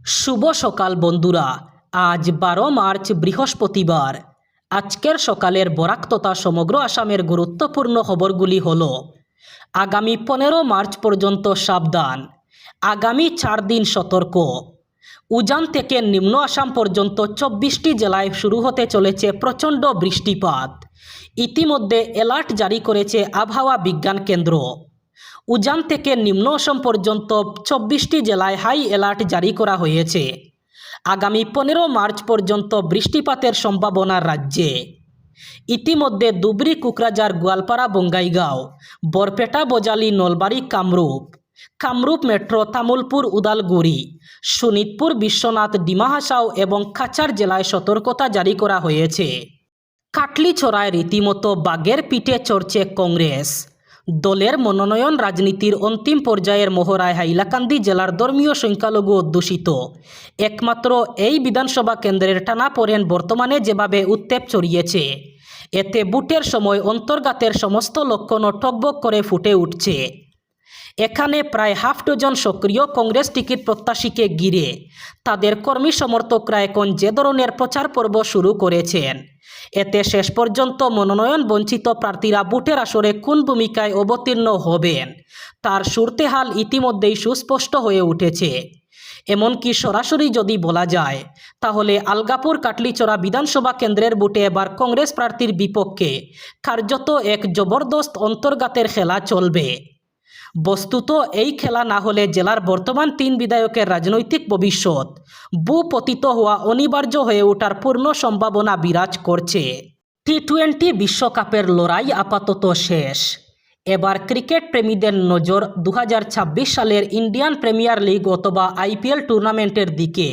শুভ সকাল বন্ধুরা। আজ 12 মার্চ বৃহস্পতিবার। আজকের সকালের বরাক তথা সমগ্র আসামের গুরুত্বপূর্ণ খবরগুলি হল: আগামী 15 মার্চ পর্যন্ত সাবধান, আগামী 4 দিন সতর্ক। উজান থেকে নিম্ন আসাম পর্যন্ত 24টি জেলায় শুরু হতে চলেছে প্রচণ্ড বৃষ্টিপাত। ইতিমধ্যে অ্যালার্ট জারি করেছে আবহাওয়া বিজ্ঞান কেন্দ্র। উজান থেকে নিম্ন আসাম পর্যন্ত 24টি জেলায় হাই অ্যালার্ট জারি করা হয়েছে। আগামী 15 মার্চ পর্যন্ত বৃষ্টিপাতের সম্ভাবনা রাজ্যে। ইতিমধ্যে ধুবড়ী, কোকরাঝার, গোয়ালপাড়া, বঙ্গাইগাঁও, বরপেটা, বজালী, নলবাড়ী, কামরূপ মেট্রো, তামুলপুর, উদালগুড়ি, শোণিতপুর, বিশ্বনাথ, ডিমা হাসাও এবং কাছাড় জেলায় সতর্কতা জারি করা হয়েছে। কাটলিছড়ায় রীতিমতো বাঘের পিঠে চড়ছে কংগ্রেস। দলের মনোনয়ন রাজনীতির অন্তিম পর্যায়ের মহড়ায় হাইলাকান্দি জেলার ধর্মীয় সংখ্যালঘু অধ্যুষিত একমাত্র এই বিধানসভা কেন্দ্রের টানাপোড়েন বর্তমানে যেভাবে উত্তেপ ছড়িয়েছে, এতে ভোটের সময় অন্তর্ঘাতের সমস্ত লক্ষণও টকবক করে ফুটে উঠছে। এখানে প্রায় হাফ ডজন সক্রিয় কংগ্রেস টিকিট প্রত্যাশীকে ঘিরে তাদের কর্মী সমর্থকরা এখন যে ধরনের প্রচার পর্ব শুরু করেছেন, এতে শেষ পর্যন্ত মনোনয়ন বঞ্চিত প্রার্থীরা ভোটের আসরে কোন ভূমিকায় অবতীর্ণ হবেন তার সুরতেহাল ইতিমধ্যেই সুস্পষ্ট হয়ে উঠেছে। এমনকি সরাসরি যদি বলা যায়, তাহলে আলগাপুর কাটলিছড়া বিধানসভা কেন্দ্রের ভোটে এবার কংগ্রেস প্রার্থীর বিপক্ষে কার্যত এক জবরদস্ত অন্তর্ঘাতের খেলা চলবে। বস্তুত এই খেলা না হলে জেলার বর্তমান 3 বিধায়কের রাজনৈতিক ভবিষ্যৎ ভূপতিত হওয়া অনিবার্য হয়ে ওঠার পূর্ণ সম্ভাবনা বিরাজ করছে। টি-20 বিশ্বকাপের লড়াই আপাতত শেষ। এবার ক্রিকেট প্রেমীদের নজর 2026 সালের ইন্ডিয়ান প্রিমিয়ার লিগ অথবা IPL টুর্নামেন্টের দিকে।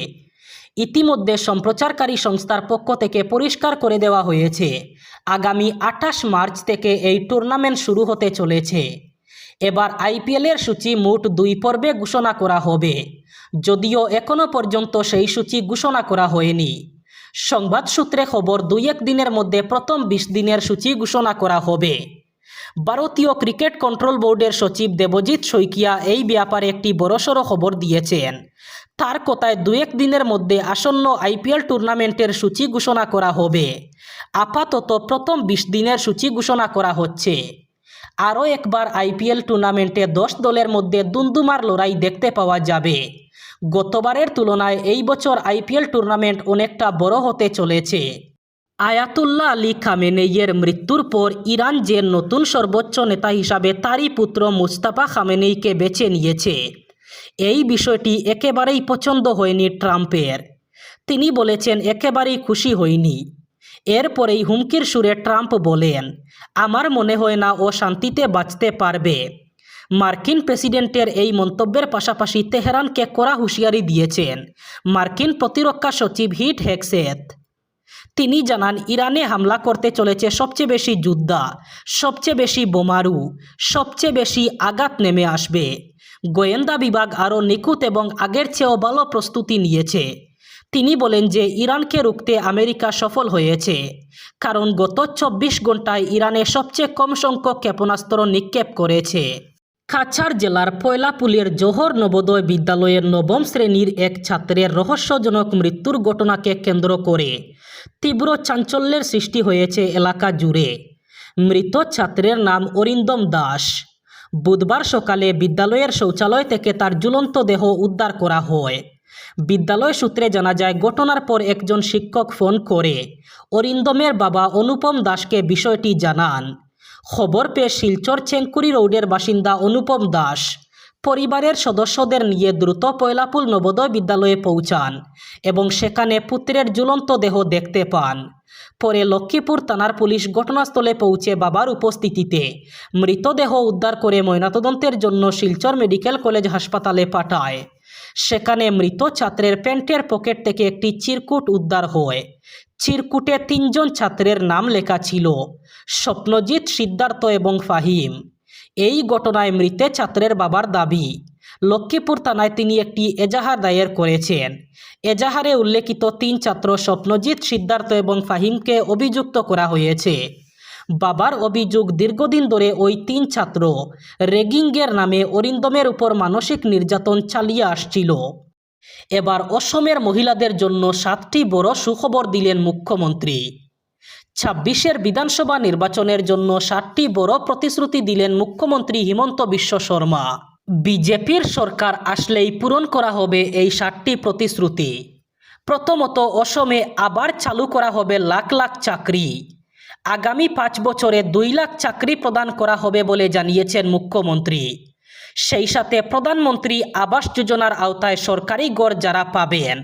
ইতিমধ্যে সম্প্রচারকারী সংস্থার পক্ষ থেকে পরিষ্কার করে দেওয়া হয়েছে, আগামী 28 মার্চ থেকে এই টুর্নামেন্ট শুরু হতে চলেছে। এবার IPL-এর সূচি মোট 2 পর্বে ঘোষণা করা হবে, যদিও এখনও পর্যন্ত সেই সূচি ঘোষণা করা হয়নি। সংবাদ সূত্রে খবর, 2-1 দিনের মধ্যে প্রথম 20 দিনের সূচি ঘোষণা করা হবে। ভারতীয় ক্রিকেট কন্ট্রোল বোর্ডের সচিব দেবজিৎ শইকিয়া এই ব্যাপারে একটি বড়সড় খবর দিয়েছেন। তার কথায় 2-1 দিনের মধ্যে আসন্ন IPL টুর্নামেন্টের সূচি ঘোষণা করা হবে। আপাতত প্রথম 20 দিনের সূচি ঘোষণা করা হচ্ছে। আরও একবার IPL টুর্নামেন্টে 10 দলের মধ্যে দুমদুমার লড়াই দেখতে পাওয়া যাবে। গতবারের তুলনায় এই বছর IPL টুর্নামেন্ট অনেকটা বড় হতে চলেছে। আয়াতুল্লাহ আলী খামেনেইয়ের মৃত্যুর পর ইরান যে নতুন সর্বোচ্চ নেতা হিসাবে তারই পুত্র মুস্তাফা খামেনেইকে বেছে নিয়েছে, এই বিষয়টি একেবারেই পছন্দ হয়নি ট্রাম্পের। তিনি বলেছেন, একেবারেই খুশি হয়নি। এরপরেই হুমকির সুরে ট্রাম্প বলেন, আমার মনে হয় না ও শান্তিতে বাঁচতে পারবে। মার্কিন প্রেসিডেন্টের এই মন্তব্যের পাশাপাশি তেহরানকে কড়া হুঁশিয়ারি দিয়েছেন মার্কিন প্রতিরক্ষা সচিব হিট হেগসেথ। তিনি জানান, ইরানে হামলা করতে চলেছে সবচেয়ে বেশি যোদ্ধা, সবচেয়ে বেশি বোমারু, সবচেয়ে বেশি আঘাত নেমে আসবে। গোয়েন্দা বিভাগ আরও নিখুঁত এবং আগের চেয়েও ভালো প্রস্তুতি নিয়েছে। তিনি বলেন যে ইরানকে রুখতে আমেরিকা সফল হয়েছে, কারণ গত 24 ঘন্টায় ইরানে সবচেয়ে কম সংখ্যক ক্ষেপণাস্ত্র নিক্ষেপ করেছে। কাছাড় জেলার পয়লাপুলের জোহর নবোদয় বিদ্যালয়ের 9ম শ্রেণীর এক ছাত্রের রহস্যজনক মৃত্যুর ঘটনাকে কেন্দ্র করে তীব্র চাঞ্চল্যের সৃষ্টি হয়েছে এলাকা জুড়ে। মৃত ছাত্রের নাম অরিন্দম দাস। বুধবার সকালে বিদ্যালয়ের শৌচালয় থেকে তার ঝুলন্ত দেহ উদ্ধার করা হয়। বিদ্যালয় সূত্রে জানা যায়, ঘটনার পর একজন শিক্ষক ফোন করে অরিন্দমের বাবা অনুপম দাসকে বিষয়টি জানান। খবর পেয়ে শিলচর চেঙ্কুরি রোডের বাসিন্দা অনুপম দাস পরিবারের সদস্যদের নিয়ে দ্রুত পয়লাপুল নবোদয় বিদ্যালয়ে পৌঁছান এবং সেখানে পুত্রের ঝুলন্ত দেহ দেখতে পান। পরে লক্ষ্মীপুর থানার পুলিশ ঘটনাস্থলে পৌঁছে বাবার উপস্থিতিতে মৃতদেহ উদ্ধার করে ময়নাতদন্তের জন্য শিলচর মেডিকেল কলেজ হাসপাতালে পাঠায়। সেখানে মৃত ছাত্রের প্যান্টের পকেট থেকে একটি চিরকুট উদ্ধার হয়। চিরকুটে 3 জন ছাত্রের নাম লেখা ছিল: স্বপ্নজিৎ, সিদ্ধার্থ এবং ফাহিম। এই ঘটনায় মৃত ছাত্রের বাবার দাবি, লক্ষ্মীপুর থানায় তিনি একটি এজাহার দায়ের করেছেন। এজাহারে উল্লেখিত 3 ছাত্র স্বপ্নজিৎ, সিদ্ধার্থ এবং ফাহিমকে অভিযুক্ত করা হয়েছে। বাবার অভিযোগ, দীর্ঘদিন ধরে ওই 3 ছাত্র র্যাগিংয়ের নামে অরিন্দমের উপর মানসিক নির্যাতন চালিয়ে আসছিল। এবার অসমের মহিলাদের জন্য 7টি বড় সুখবর দিলেন মুখ্যমন্ত্রী। 26-এর বিধানসভা নির্বাচনের জন্য 7টি বড় প্রতিশ্রুতি দিলেন মুখ্যমন্ত্রী হিমন্ত বিশ্ব শর্মা। বিজেপির সরকার আসলেই পূরণ করা হবে এই 7টি প্রতিশ্রুতি। প্রথমত, অসমে আবার চালু করা হবে লাখ লাখ চাকরি। আগামী 5 বছরে 2 লাখ চাকরি প্রদান করা হবে বলে জানিয়েছেন মুখ্যমন্ত্রী। সেই সাথে প্রধানমন্ত্রী আবাস যোজনার আওতায় সরকারি ঘর যারা পাবেন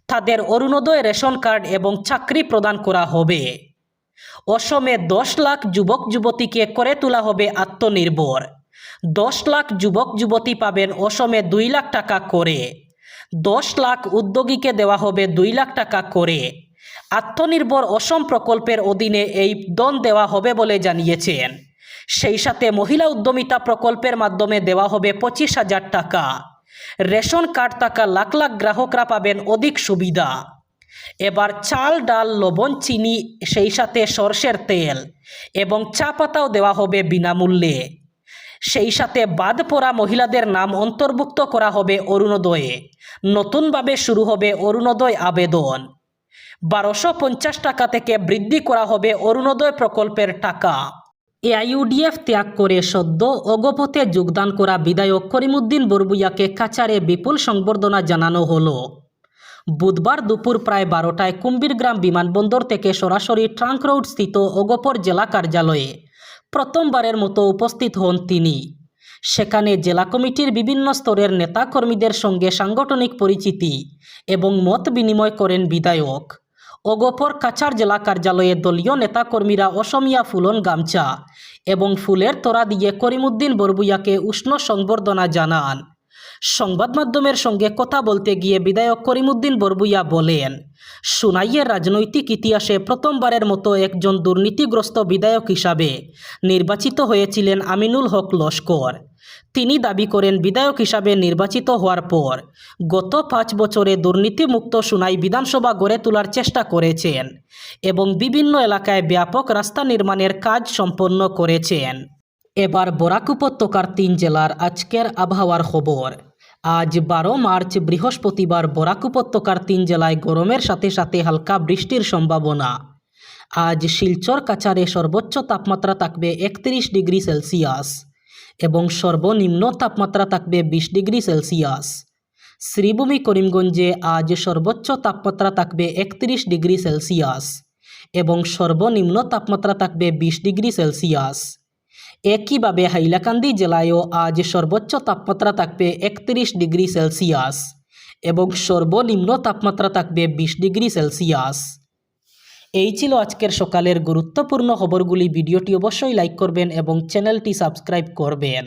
তাদের অরুণোদয় রেশন কার্ড এবং চাকরি প্রদান করা হবে। অসমে 10 লাখ যুবক যুবতীকে করে তোলা হবে আত্মনির্ভর। 10 লাখ যুবক যুবতী পাবেন অসমে 2 লাখ টাকা করে। 10 লাখ উদ্যোগীকে দেওয়া হবে 2 লাখ টাকা করে। আত্মনির্ভর অসম প্রকল্পের অধীনে এই দন দেওয়া হবে বলে জানিয়েছেন। সেই সাথে মহিলা উদ্যমিতা প্রকল্পের মাধ্যমে দেওয়া হবে 25,000 টাকা। রেশন কার্ড থাকা লাখ লাখ গ্রাহকরা পাবেন অধিক সুবিধা। এবার চাল, ডাল, লবণ, চিনি, সেই সাথে সরষের তেল এবং চা পাতাও দেওয়া হবে বিনামূল্যে। সেই সাথে বাদ পড়া মহিলাদের নাম অন্তর্ভুক্ত করা হবে অরুণোদয়ে। নতুনভাবে শুরু হবে অরুণোদয় আবেদন। 1250 টাকা থেকে বৃদ্ধি করা হবে অরুণোদয় প্রকল্পের টাকা। এআইইউডিএফ ত্যাগ করে সদ্য অগপথে যোগদান করা বিধায়ক করিমউদ্দিন বরবুইয়াকে কাছাড়ে বিপুল সংবর্ধনা জানানো হলো। বুধবার দুপুর প্রায় 12টায় কুম্ভীরগ্রাম বিমানবন্দর থেকে সরাসরি ট্রাঙ্ক রোড স্থিত অগপর জেলা কার্যালয়ে প্রথমবারের মতো উপস্থিত হন তিনি। সেখানে জেলা কমিটির বিভিন্ন স্তরের নেতাকর্মীদের সঙ্গে সাংগঠনিক পরিচিতি এবং মত বিনিময় করেন বিধায়ক। অগপর কাছাড় জেলা কার্যালয়ে দলীয় নেতাকর্মীরা অসমিয়া ফুলন গামছা এবং ফুলের তোড়া দিয়ে করিমউদ্দিন বরবুইয়াকে উষ্ণ সংবর্ধনা জানান। সংবাদ মাধ্যমের সঙ্গে কথা বলতে গিয়ে বিধায়ক করিমউদ্দিন বরবুইয়া বলেন, সুনাইয়ের রাজনৈতিক ইতিহাসে প্রথমবারের মতো একজন দুর্নীতিগ্রস্ত বিধায়ক হিসাবে নির্বাচিত হয়েছিলেন আমিনুল হক লস্কর। তিনি দাবি করেন, বিধায়ক হিসাবে নির্বাচিত হওয়ার পর গত 5 বছরে দুর্নীতিমুক্ত সুনাই বিধানসভা গড়ে তোলার চেষ্টা করেছেন এবং বিভিন্ন এলাকায় ব্যাপক রাস্তা নির্মাণের কাজ সম্পন্ন করেছেন। এবার বরাক উপত্যকার 3 জেলার আজকের আবহাওয়ার খবর। আজ 12 মার্চ বৃহস্পতিবার বরাক উপত্যকার 3 জেলায় গরমের সাথে সাথে হালকা বৃষ্টির সম্ভাবনা। আজ শিলচর কাছাড়ে সর্বোচ্চ তাপমাত্রা থাকবে 31 ডিগ্রি সেলসিয়াস এবং সর্বনিম্ন তাপমাত্রা থাকবে 20 ডিগ্রি সেলসিয়াস। শ্রীভূমি করিমগঞ্জে আজ সর্বোচ্চ তাপমাত্রা থাকবে 31 ডিগ্রি সেলসিয়াস এবং সর্বনিম্ন তাপমাত্রা থাকবে 20 ডিগ্রি সেলসিয়াস। একইভাবে হাইলাকান্দি জেলায়ও আজ সর্বোচ্চ তাপমাত্রা থাকবে 31 ডিগ্রি সেলসিয়াস এবং সর্বনিম্ন তাপমাত্রা থাকবে 20 ডিগ্রি সেলসিয়াস। এই ছিল আজকের সকালের গুরুত্বপূর্ণ খবরগুলি। ভিডিওটি অবশ্যই লাইক করবেন এবং চ্যানেলটি সাবস্ক্রাইব করবেন।